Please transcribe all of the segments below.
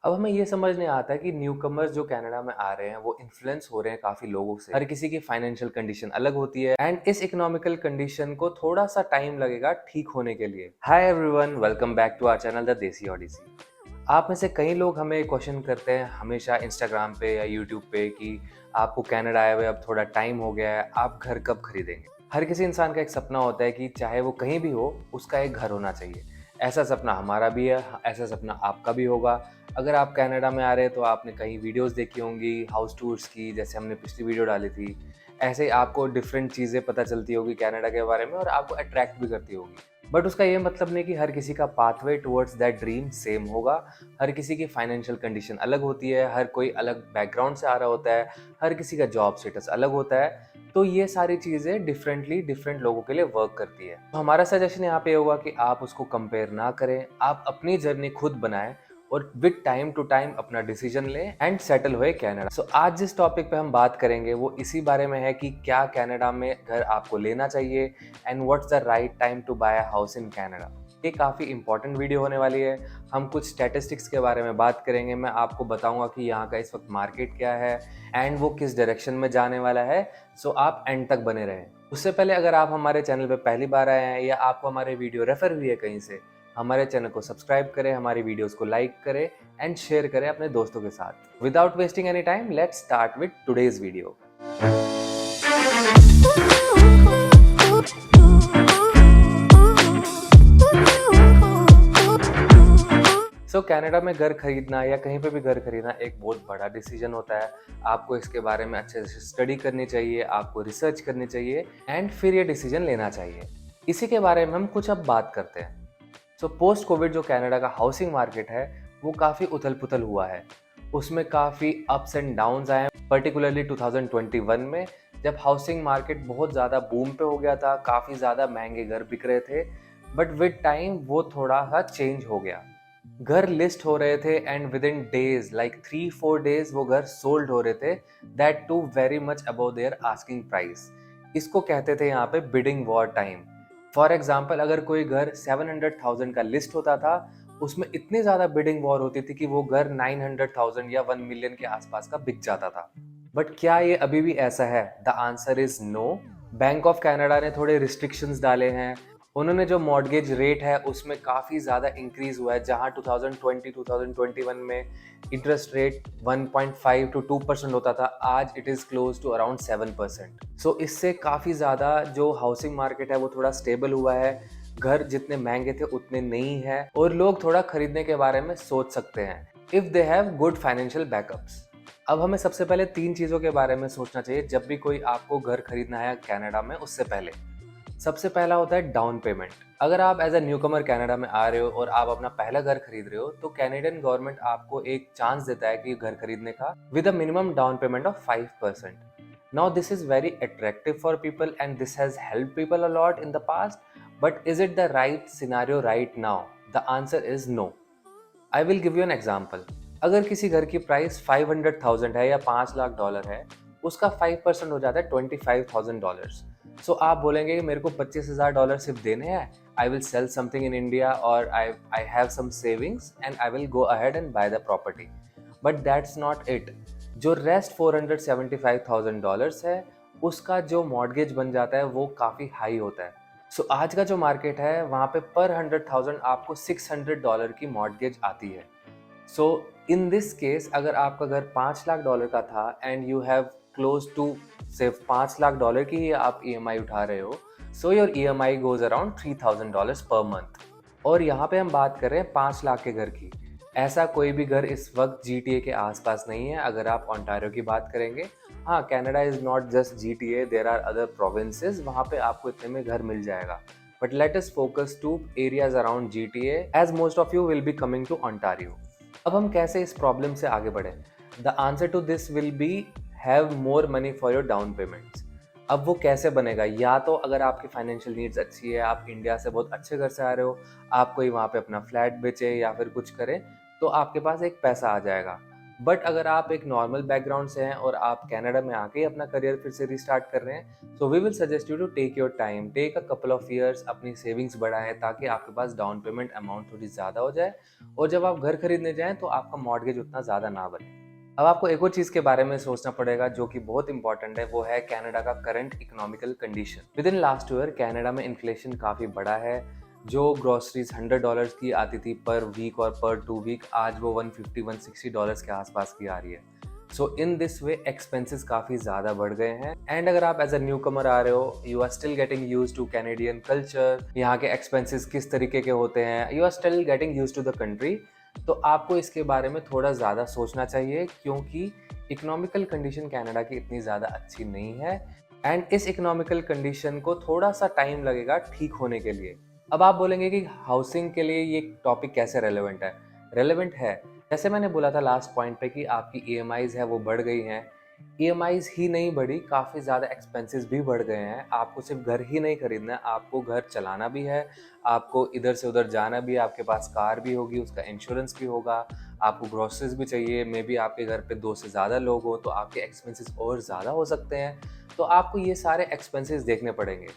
अब हमें ये समझ नहीं आता कि न्यूकमर्स जो कनाडा में आ रहे हैं वो इन्फ्लुएंस हो रहे हैं काफी लोगों से। हर किसी की फाइनेंशियल कंडीशन अलग होती है एंड इस इकोनॉमिकल कंडीशन को थोड़ा सा टाइम लगेगा ठीक होने के लिए। Hi everyone, welcome back to our channel The Desi Odyssey. आप में से कई लोग हमें क्वेश्चन करते हैं हमेशा इंस्टाग्राम पे या यूट्यूब पे कि आपको कनाडा आए हुए अब थोड़ा टाइम हो गया है, आप घर कब खरीदेंगे। हर किसी इंसान का एक सपना होता है कि चाहे वो कहीं भी हो उसका एक घर होना चाहिए। ऐसा सपना हमारा भी है, ऐसा सपना आपका भी होगा। अगर आप कनाडा में आ रहे हैं तो आपने कई वीडियोस देखी होंगी हाउस टूर्स की, जैसे हमने पिछली वीडियो डाली थी। ऐसे ही आपको डिफरेंट चीज़ें पता चलती होगी कनाडा के बारे में और आपको अट्रैक्ट भी करती होगी। बट उसका ये मतलब नहीं कि हर किसी का pathway towards that dream same होगा। हर किसी की फाइनेंशियल कंडीशन अलग होती है, हर कोई अलग बैकग्राउंड से आ रहा होता है, हर किसी का जॉब स्टेटस अलग होता है। तो ये सारी चीज़ें डिफरेंटली डिफरेंट लोगों के लिए वर्क करती है। तो हमारा सजेशन यहाँ पे होगा कि आप उसको कंपेयर ना करें, आप अपनी जर्नी खुद बनाएं और विद टाइम टू टाइम अपना डिसीजन लें एंड सेटल हुए कनाडा। सो आज जिस टॉपिक पे हम बात करेंगे वो इसी बारे में है कि क्या कनाडा में घर आपको लेना चाहिए and what's the right time to buy a house in Canada. ये काफ़ी इंपॉर्टेंट वीडियो होने वाली है। हम कुछ स्टैटिस्टिक्स के बारे में बात करेंगे, मैं आपको बताऊंगा कि यहाँ का इस वक्त मार्केट क्या है एंड वो किस डायरेक्शन में जाने वाला है। सो आप एंड तक बने रहें। उससे पहले अगर आप हमारे चैनल पे पहली बार आए हैं या आपको हमारे वीडियो रेफर हुई है कहीं से, हमारे चैनल को सब्सक्राइब करें, हमारी वीडियोस को लाइक करें एंड शेयर करें अपने दोस्तों के साथ। Without wasting any time, let's start with today's video. So Canada में घर खरीदना या कहीं पे भी घर खरीदना एक बहुत बड़ा डिसीजन होता है। आपको इसके बारे में अच्छे से स्टडी करनी चाहिए, आपको रिसर्च करनी चाहिए एंड फिर ये डिसीजन लेना चाहिए। इसी के बारे में हम कुछ अब बात करते हैं। सो पोस्ट कोविड जो कनाडा का हाउसिंग मार्केट है वो काफ़ी उथल पुथल हुआ है। उसमें काफ़ी अप्स एंड डाउन्स आए हैं, पर्टिकुलरली 2021 में जब हाउसिंग मार्केट बहुत ज़्यादा बूम पे हो गया था, काफ़ी ज़्यादा महंगे घर बिक रहे थे। बट विद टाइम वो थोड़ा सा चेंज हो गया। घर लिस्ट हो रहे थे and within days, like 3-4 days वो घर सोल्ड हो रहे थे, that too very much above their asking price. इसको कहते थे यहाँ पे bidding war time. For example, अगर कोई घर 700,000 का लिस्ट होता था, उसमें इतनी ज्यादा बिडिंग वॉर होती थी कि वो घर 900,000 या 1 मिलियन के आसपास का बिक जाता था। बट क्या ये अभी भी ऐसा है? The answer is no. Bank of Canada ने थोड़े रिस्ट्रिक्शंस डाले हैं। उन्होंने जो मॉर्गेज रेट है उसमें काफ़ी ज़्यादा इंक्रीज हुआ है। जहां 2020-2021 में इंटरेस्ट रेट 1.5 to 2% होता था, आज it is close to around 7%। So इससे काफ़ी ज़्यादा जो हाउसिंग मार्केट है वो थोड़ा स्टेबल हुआ है। घर जितने महंगे थे उतने नहीं है और लोग थोड़ा खरीदने के बारे में सोच सकते हैं if they have good financial backups. अब हमें सबसे पहले 3 चीज़ों के बारे में सोचना चाहिए जब भी कोई आपको घर खरीदना है कनाडा में। उससे पहले सबसे पहला होता है डाउन पेमेंट। अगर आप as a newcomer Canada में आ रहे हो और आप अपना पहला घर खरीद रहे हो तो कैनेडियन गवर्नमेंट आपको एक चांस देता है कि घर खरीदने का with a minimum down payment of 5%। Now this is very attractive for people and this has help people a lot in the past. But is it the right scenario right now? The answer is no. I will give you an example. अगर किसी घर की price 500,000 है या $5 लाख है, उसका 5% हो जाता है $25,000। सो आप बोलेंगे कि मेरे को $25,000 सिर्फ देने हैं, I will sell something in India और I have some savings and I will go ahead and buy the property. But that's not it. जो रेस्ट $475,000 है उसका जो मॉर्गेज बन जाता है वो काफ़ी हाई होता है। सो आज का जो मार्केट है वहाँ पे पर 100,000 आपको $600 की मॉर्गेज आती है। सो इन दिस केस अगर आपका घर $5 लाख का था and you have close to सिर्फ $5 लाख की ही आप ईएमआई उठा रहे हो, so your EMI goes around $3,000 per month. और यहाँ पे हम बात कर रहे हैं 5 लाख के घर की। ऐसा कोई भी घर इस वक्त जीटीए के आसपास नहीं है। अगर आप ओंटारियो की बात करेंगे, हाँ, Canada is not just GTA, there are other provinces, वहाँ पे आपको इतने में घर मिल जाएगा। But let us focus to areas around GTA as most of you will be coming to Ontario. अब हम कैसे इस प्रॉब्लम से आगे बढ़े? The answer to this will be have more money for your down payments. अब वो कैसे बनेगा? या तो अगर आपकी फाइनेंशियल नीड्स अच्छी है, आप इंडिया से बहुत अच्छे घर से आ रहे हो, आप कोई वहाँ पे अपना फ्लैट बेचे या फिर कुछ करें, तो आपके पास एक पैसा आ जाएगा। बट अगर आप एक नॉर्मल बैकग्राउंड से हैं और आप कनाडा में आके ही अपना करियर फिर से रिस्टार्ट कर रहे हैं, so we will suggest you to take your time, take a couple of years, अपनी सेविंग्स बढ़ाएं ताकि आपके पास डाउन पेमेंट अमाउंट थोड़ी ज़्यादा हो जाए और जब आप घर खरीदने जाएं तो आपका मॉर्गेज उतना ज़्यादा ना बने। अब आपको एक और चीज़ के बारे में सोचना पड़ेगा जो कि बहुत इंपॉर्टेंट है, वो है कनाडा का current economical condition. With in last year Canada में इन्फ्लेशन काफ़ी बड़ा है। जो ग्रोसरीज $100 की आती थी पर वीक और पर 2 वीक, आज वो $150-160 के आसपास की आ रही है। सो इन दिस वे एक्सपेंसेस काफ़ी ज़्यादा बढ़ गए हैं। एंड अगर आप एज अ न्यू कमर आ रहे हो, you are still getting use to Canadian culture, यहाँ के एक्सपेंसेस किस तरीके के होते हैं, you are still getting use to the country, तो आपको इसके बारे में थोड़ा ज़्यादा सोचना चाहिए क्योंकि इकोनॉमिकल कंडीशन कनाडा की इतनी ज़्यादा अच्छी नहीं है एंड इस इकोनॉमिकल कंडीशन को थोड़ा सा टाइम लगेगा ठीक होने के लिए। अब आप बोलेंगे कि हाउसिंग के लिए ये टॉपिक कैसे रेलेवेंट है? रेलेवेंट है, जैसे मैंने बोला था लास्ट पॉइंट पे कि आपकी ईएमआईज़ है वो बढ़ गई हैं। ईएमआईज़ ही नहीं बढ़ी, काफ़ी ज़्यादा एक्सपेंसेस भी बढ़ गए हैं। आपको सिर्फ घर ही नहीं खरीदना है, आपको घर चलाना भी है, आपको इधर से उधर जाना भी है, आपके पास कार भी होगी, उसका इंश्योरेंस भी होगा, आपको ग्रोसरीज भी चाहिए, मे बी आपके घर पे 2 से ज़्यादा लोग हो तो आपके एक्सपेंसेस और ज़्यादा हो सकते हैं। तो आपको ये सारे एक्सपेंसेस देखने पड़ेंगे।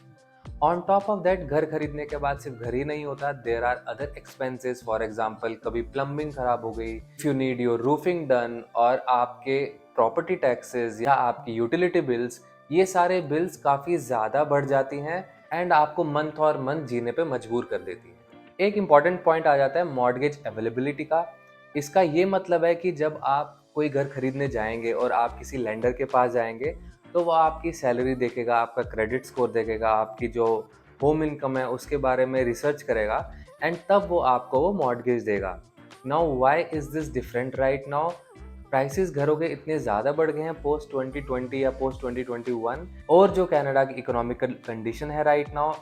ऑन टॉप ऑफ दैट, घर खरीदने के बाद सिर्फ घर ही नहीं होता, there are other expenses. For example, कभी प्लम्बिंग खराब हो गई, if you need your roofing done, और आपके प्रॉपर्टी टैक्सेस या आपकी यूटिलिटी बिल्स, ये सारे बिल्स काफ़ी ज़्यादा बढ़ जाती हैं एंड आपको मंथ और मंथ जीने पे मजबूर कर देती हैं। एक इम्पॉर्टेंट पॉइंट आ जाता है मॉर्गेज अवेलेबिलिटी का। इसका ये मतलब है कि जब आप कोई घर खरीदने जाएंगे और आप किसी लेंडर के पास जाएंगे, तो वो आपकी सैलरी देखेगा, आपका क्रेडिट स्कोर देखेगा, आपकी जो होम इनकम है उसके बारे में रिसर्च करेगा एंड तब वो आपको वो मॉर्गेज देगा। Now why is this different right now? Prices घरों के इतने ज़्यादा बढ़ गए हैं पोस्ट 2020 या पोस्ट 2021, और जो कनाडा की इकोनॉमिकल कंडीशन है राइट नाउ,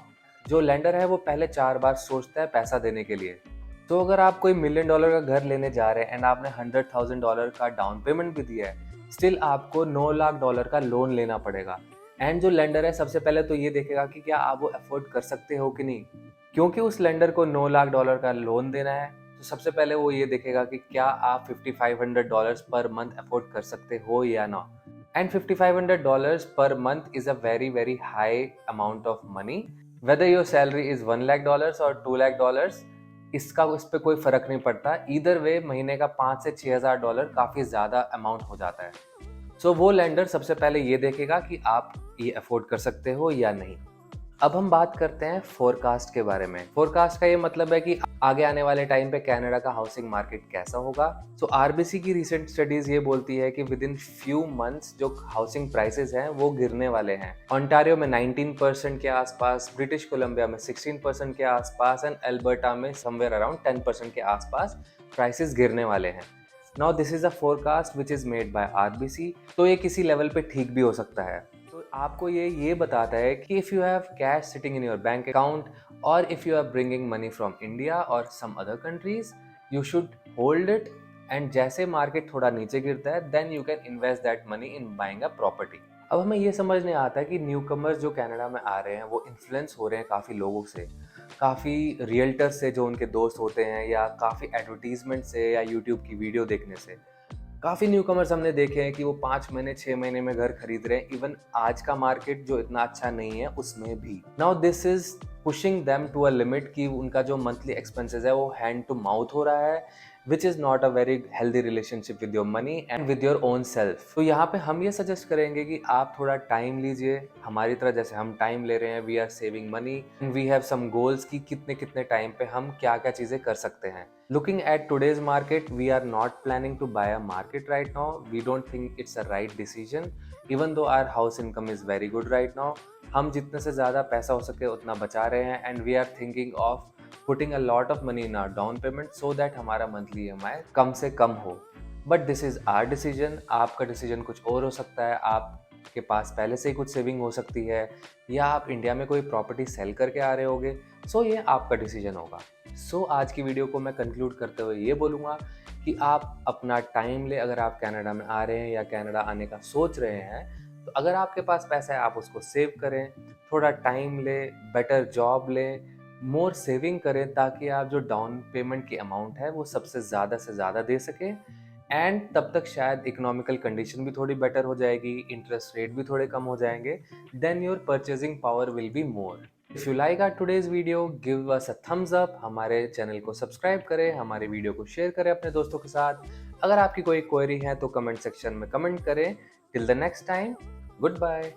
जो लेंडर है वो पहले 4 बार सोचता है पैसा देने के लिए। तो अगर आप कोई $1,000,000 का घर लेने जा रहे हैं एंड आपने $100,000 का डाउन पेमेंट भी दिया है, स्टिल आपको $9 लाख का लोन लेना पड़ेगा। एंड जो लेंडर है सबसे पहले तो ये देखेगा कि क्या आप वो अफोर्ड कर सकते हो कि नहीं। क्योंकि उस लेंडर को $9 लाख का लोन देना है, तो सबसे पहले वो ये देखेगा कि क्या आप $5,500 पर मंथ अफोर्ड कर सकते हो या ना। And $5,500 per month is a very very high amount of money. Whether your salary is $1 lakh और $2 लाख, इसका उस पर कोई फर्क नहीं पड़ता। ईदर वे महीने का $5,000 से $6,000 काफी ज्यादा अमाउंट हो जाता है। सो वो लेंडर सबसे पहले ये देखेगा कि आप ये अफोर्ड कर सकते हो या नहीं। अब हम बात करते हैं फोरकास्ट के बारे में। फोरकास्ट का ये मतलब है कि आगे आने वाले टाइम पे कनाडा का हाउसिंग मार्केट कैसा होगा। सो आरबीसी की रिसेंट स्टडीज ये बोलती है कि विद इन फ्यू मंथ्स जो हाउसिंग प्राइसेस हैं वो गिरने वाले हैं। ओंटारियो में 19% के आसपास, ब्रिटिश कोलंबिया में 16% के आसपास एंड एल्बर्टा में समवेयर अराउंड 10% के आसपास प्राइसेस गिरने वाले हैं। Now this is a forecast which is made by RBC, तो ये किसी लेवल पे ठीक भी हो सकता है। तो आपको ये बताता है कि if you have cash sitting in your bank account और if you are bringing money from India और some other countries, you should hold it, and जैसे मार्केट थोड़ा नीचे गिरता है then you can invest that money in buying a property. अब हमें ये समझ नहीं आता है कि न्यू कमर्स जो कनाडा में आ रहे हैं वो इन्फ्लुएंस हो रहे हैं काफ़ी लोगों से, काफ़ी रियल्टर्स से जो उनके दोस्त होते हैं, या काफ़ी एडवर्टीजमेंट से, या यूट्यूब की वीडियो देखने से। काफ़ी न्यू कमर्स हमने देखे हैं कि वो 5 महीने 6 महीने में घर खरीद रहे हैं, इवन आज का मार्केट जो इतना अच्छा नहीं है उसमें भी। Now this is pushing them to a limit कि उनका जो मंथली एक्सपेंसेस है वो हैंड टू माउथ हो रहा है, which is not a very healthy relationship with your money and with your own self. तो यहाँ पे हम ये सजेस्ट करेंगे कि आप थोड़ा टाइम लीजिए, हमारी तरह जैसे हम टाइम ले रहे हैं। We are saving money and we have some goals कि कितने कितने टाइम पे हम क्या क्या चीज़ें कर सकते हैं। Looking at today's market, we are not planning to buy a market right now. We don't think it's a right decision, even though our house income is very good right now. हम जितने से ज़्यादा पैसा हो सके उतना बचा रहे हैं and we are thinking of putting a lot of money in our down payment so that हमारा monthly EMI कम से कम हो। But this is our decision. आपका decision कुछ और हो सकता है। आपके पास पहले से ही कुछ सेविंग हो सकती है, या आप इंडिया में कोई प्रॉपर्टी सेल करके आ रहे होगे। सो ये आपका डिसीजन होगा। सो आज की वीडियो को मैं कंक्लूड करते हुए ये बोलूँगा कि आप अपना टाइम ले। अगर आप कनाडा में आ रहे हैं या कनाडा आने का सोच रहे हैं, तो अगर आपके पास पैसा है आप उसको सेव करें, थोड़ा टाइम ले, बेटर जॉब लें, मोर सेविंग करें ताकि आप जो डाउन पेमेंट की अमाउंट है वो सबसे ज़्यादा से ज़्यादा दे सकें एंड तब तक शायद इकोनॉमिकल कंडीशन भी थोड़ी बेटर हो जाएगी, इंटरेस्ट रेट भी थोड़े कम हो जाएंगे, then your purchasing power will be more. If you like our today's video, give us a thumbs up, हमारे चैनल को सब्सक्राइब करें, हमारे वीडियो को शेयर करें अपने दोस्तों के साथ। अगर आपकी कोई क्वेरी है तो कमेंट सेक्शन में कमेंट करें। Till the next time, good bye.